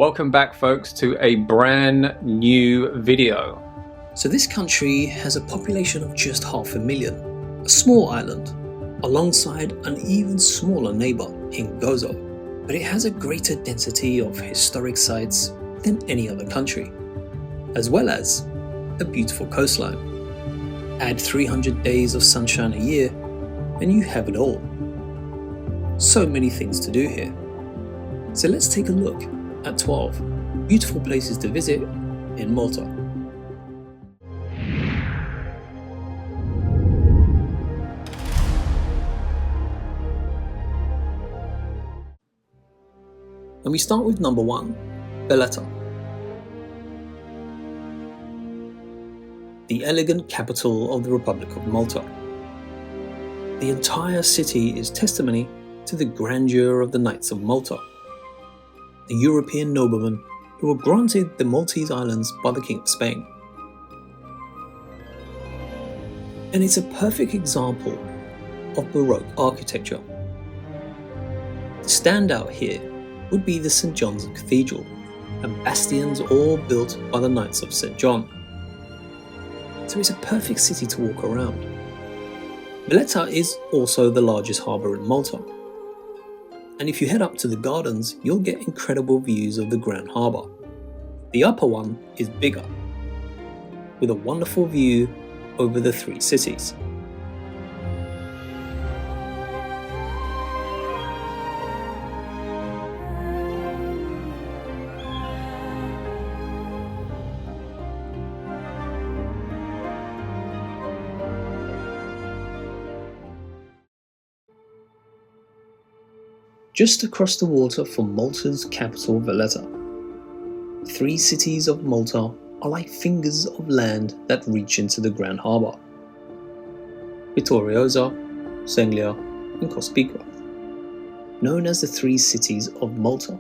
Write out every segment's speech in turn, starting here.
Welcome back, folks, to a brand new video. So this country has a population of just 500,000, a small island, alongside an even smaller neighbour in Gozo, but it has a greater density of historic sites than any other country, as well as a beautiful coastline. Add 300 days of sunshine a year and you have it all. So many things to do here. So let's take a look at 12 beautiful places to visit in Malta. And we start with number 1, Valletta. The elegant capital of the Republic of Malta. The entire city is testimony to the grandeur of the Knights of Malta, the European noblemen who were granted the Maltese islands by the King of Spain. And it's a perfect example of Baroque architecture. The standout here would be the St. John's Cathedral and bastions all built by the Knights of St. John. So it's a perfect city to walk around. Valletta is also the largest harbour in Malta. And if you head up to the gardens, you'll get incredible views of the Grand Harbour. The upper one is bigger, with a wonderful view over the 3 cities. Just across the water from Malta's capital, Valletta, 3 cities of Malta are like fingers of land that reach into the Grand Harbour: Vittoriosa, Senglea and Cospicua, known as the 3 cities of Malta.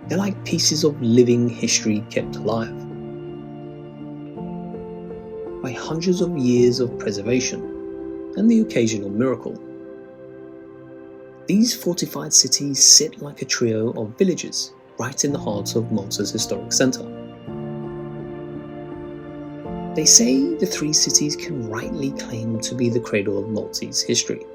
They're like pieces of living history kept alive by hundreds of years of preservation and the occasional miracle. These fortified cities sit like a trio of villages right in the heart of Malta's historic centre. They say the 3 cities can rightly claim to be the cradle of Maltese history,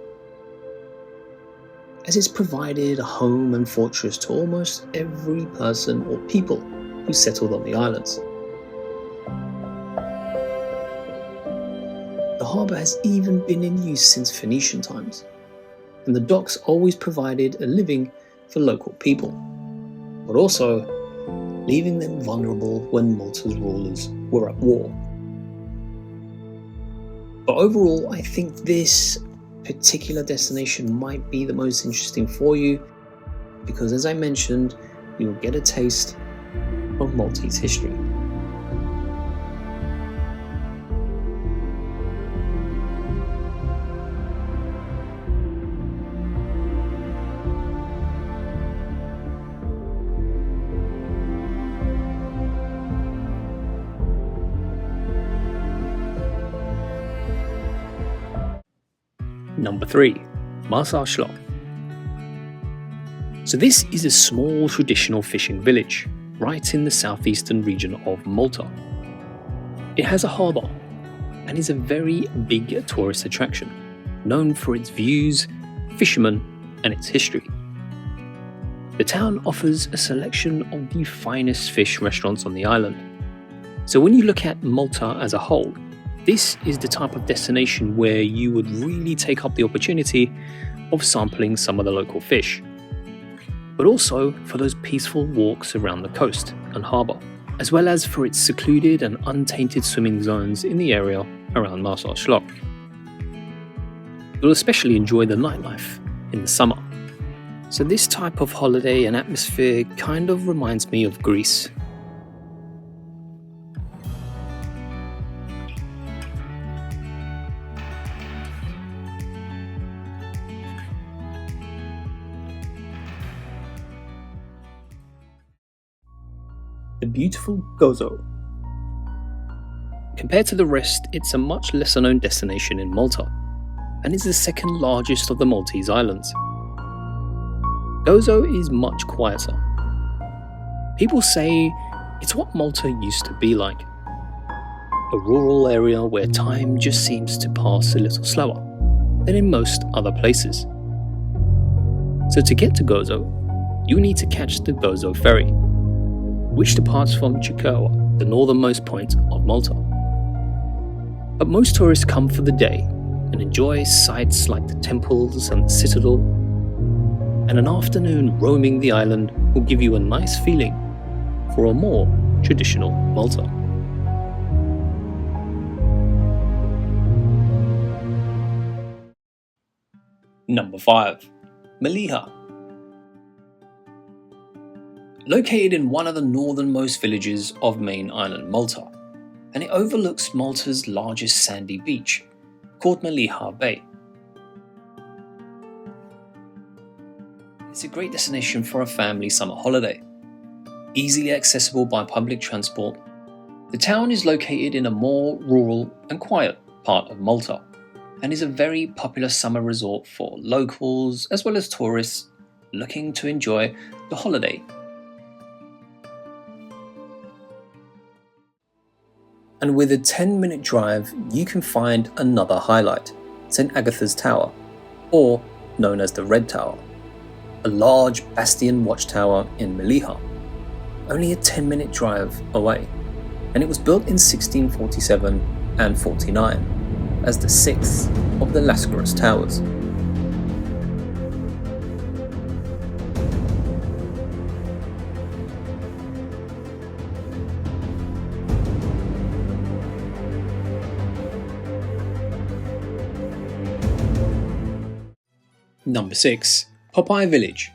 as it's provided a home and fortress to almost every person or people who settled on the islands. The harbour has even been in use since Phoenician times, and the docks always provided a living for local people, but also leaving them vulnerable when Malta's rulers were at war. But overall, I think this particular destination might be the most interesting for you, because as I mentioned, you'll get a taste of Maltese history. Number 3, Marsaxlokk. So this is a small traditional fishing village right in the southeastern region of Malta. It has a harbour and is a very big tourist attraction, known for its views, fishermen and its history. The town offers a selection of the finest fish restaurants on the island. So when you look at Malta as a whole, this is the type of destination where you would really take up the opportunity of sampling some of the local fish, but also for those peaceful walks around the coast and harbour, as well as for its secluded and untainted swimming zones in the area around Marsaxlokk. You'll especially enjoy the nightlife in the summer. So this type of holiday and atmosphere kind of reminds me of Greece. The beautiful Gozo. Compared to the rest, it's a much lesser known destination in Malta, and is the second largest of the Maltese islands. Gozo is much quieter, People say it's what Malta used to be like. A rural area where time just seems to pass a little slower than in most other places. So to get to Gozo, you need to catch the Gozo ferry, which departs from Chikawa, the northernmost point of Malta. But most tourists come for the day and enjoy sights like the temples and the citadel, and an afternoon roaming the island will give you a nice feeling for a more traditional Malta. Number 5. Meliha. Located in one of the northernmost villages of main island Malta, and it overlooks Malta's largest sandy beach, called Meliha Bay. It's a great destination for a family summer holiday. Easily accessible by public transport, the town is located in a more rural and quiet part of Malta, and is a very popular summer resort for locals as well as tourists looking to enjoy the holiday. And with a 10-minute drive, you can find another highlight, St. Agatha's Tower, or known as the Red Tower, a large bastion watchtower in Meliha, only a 10-minute drive away, and it was built in 1647 and 49 as the sixth of the Lascaris Towers. Number 6. Popeye Village.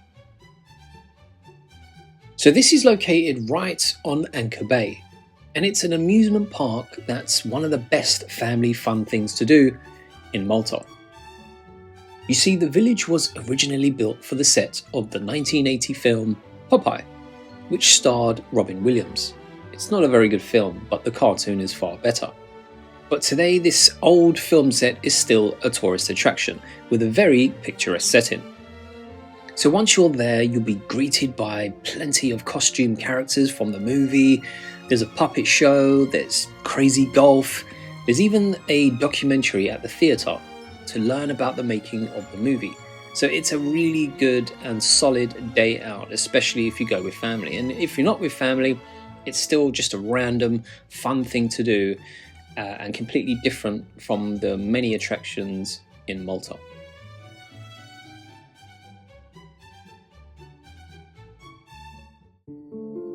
So this is located right on Anchor Bay, and it's an amusement park that's one of the best family fun things to do in Malta. You see, the village was originally built for the set of the 1980 film Popeye, which starred Robin Williams. It's not a very good film, but the cartoon is far better. But today, this old film set is still a tourist attraction with a very picturesque setting. So once you're there, you'll be greeted by plenty of costume characters from the movie. There's a puppet show, there's crazy golf, there's even a documentary at the theatre to learn about the making of the movie. So it's a really good and solid day out, especially if you go with family. And if you're not with family, it's still just a random fun thing to do. And completely different from the many attractions in Malta.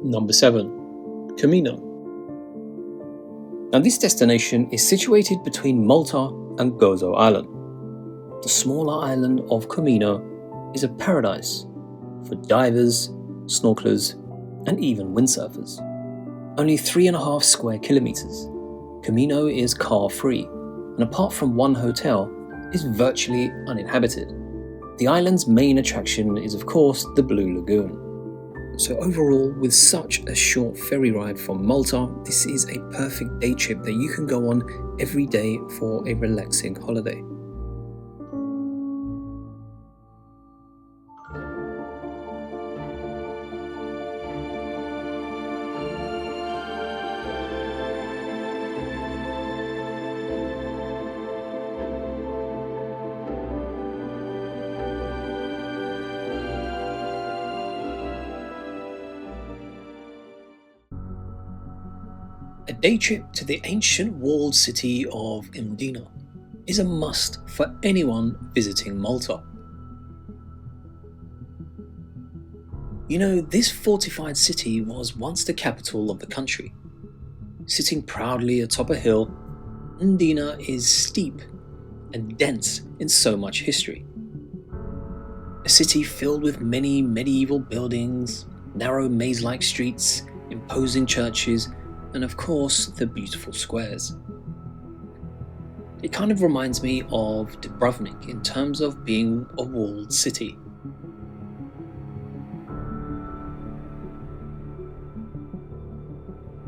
Number 7. Comino. Now this destination is situated between Malta and Gozo Island. The smaller island of Comino is a paradise for divers, snorkelers, and even windsurfers. Only 3.5 square kilometers. Comino is car-free, and apart from one hotel, is virtually uninhabited. The island's main attraction is of course the Blue Lagoon. So overall, with such a short ferry ride from Malta, this is a perfect day trip that you can go on every day for a relaxing holiday. A day trip to the ancient walled city of Mdina is a must for anyone visiting Malta. You know, this fortified city was once the capital of the country. Sitting proudly atop a hill, Mdina is steep and dense in so much history. A city filled with many medieval buildings, narrow maze-like streets, imposing churches, and of course the beautiful squares. It kind of reminds me of Dubrovnik in terms of being a walled city.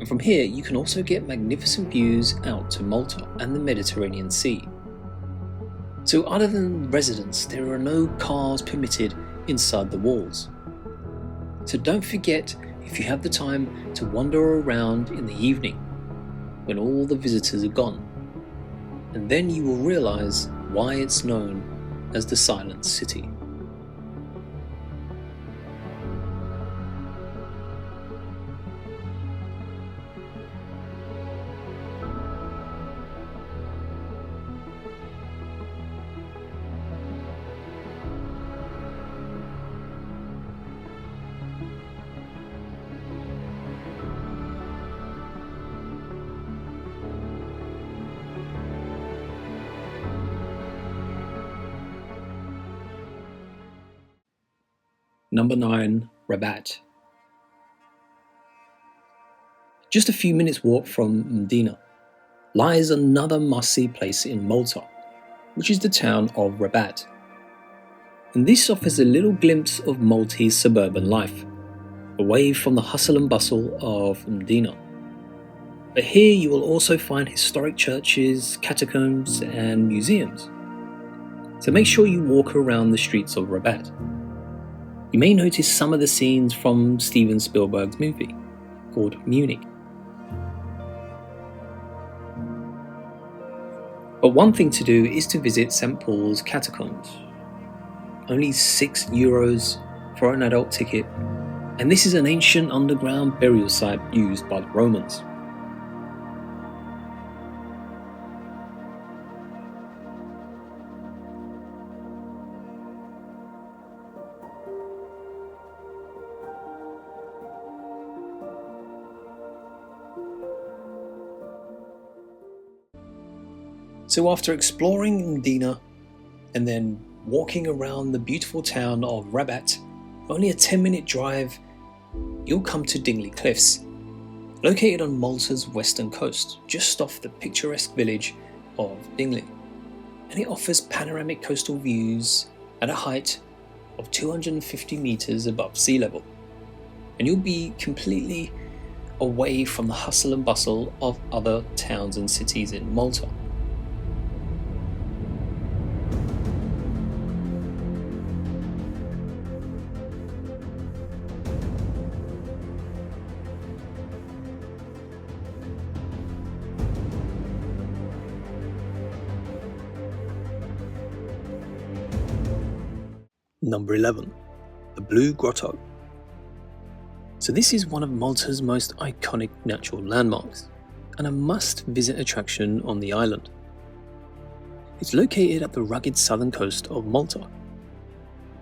And from here you can also get magnificent views out to Malta and the Mediterranean Sea. So other than residents, there are no cars permitted inside the walls. So don't forget if you have the time to wander around in the evening when all the visitors are gone, and then you will realize why it's known as the Silent City. Number 9, Rabat. Just a few minutes walk from Mdina lies another must-see place in Malta, which is the town of Rabat. And this offers a little glimpse of Maltese suburban life, away from the hustle and bustle of Mdina. But here you will also find historic churches, catacombs and museums. So make sure you walk around the streets of Rabat. You may notice some of the scenes from Steven Spielberg's movie called Munich. But one thing to do is to visit St. Paul's catacombs. Only €6 for an adult ticket, and this is an ancient underground burial site used by the Romans. So after exploring Mdina and then walking around the beautiful town of Rabat, only a 10-minute drive, you'll come to Dingley Cliffs, located on Malta's western coast, just off the picturesque village of Dingley. And it offers panoramic coastal views at a height of 250 meters above sea level. And you'll be completely away from the hustle and bustle of other towns and cities in Malta. Number 11, the Blue Grotto. So this is one of Malta's most iconic natural landmarks and a must-visit attraction on the island. It's located at the rugged southern coast of Malta,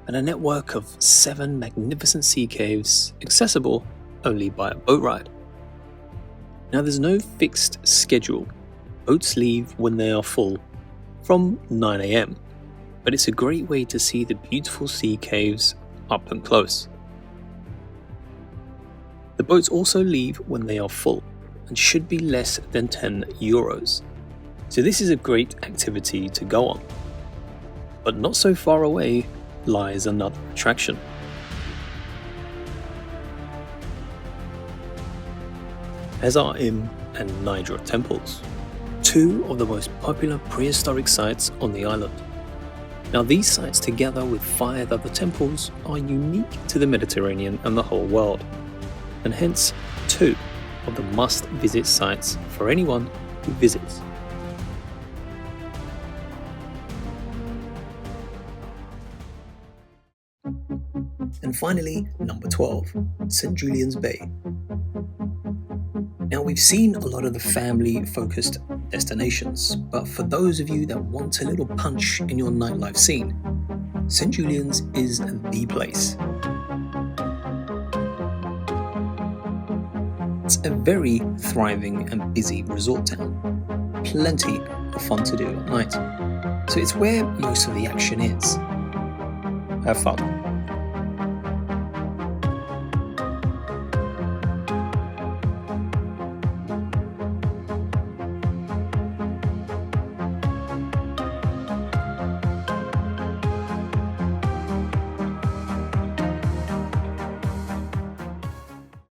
and a network of 7 magnificent sea caves accessible only by a boat ride. Now there's no fixed schedule. Boats leave when they are full from 9 AM, but it's a great way to see the beautiful sea caves up and close. The boats also leave when they are full and should be less than €10. So this is a great activity to go on. But not so far away lies another attraction. Ezaim and Nidra temples, 2 of the most popular prehistoric sites on the island. Now these sites, together with 5 other temples, are unique to the Mediterranean and the whole world, and hence 2 of the must-visit sites for anyone who visits. And finally, number 12, St. Julian's Bay. Now we've seen a lot of the family-focused destinations, but for those of you that want a little punch in your nightlife scene, St. Julian's is the place. It's a very thriving and busy resort town. Plenty of fun to do at night. So it's where most of the action is. Have fun.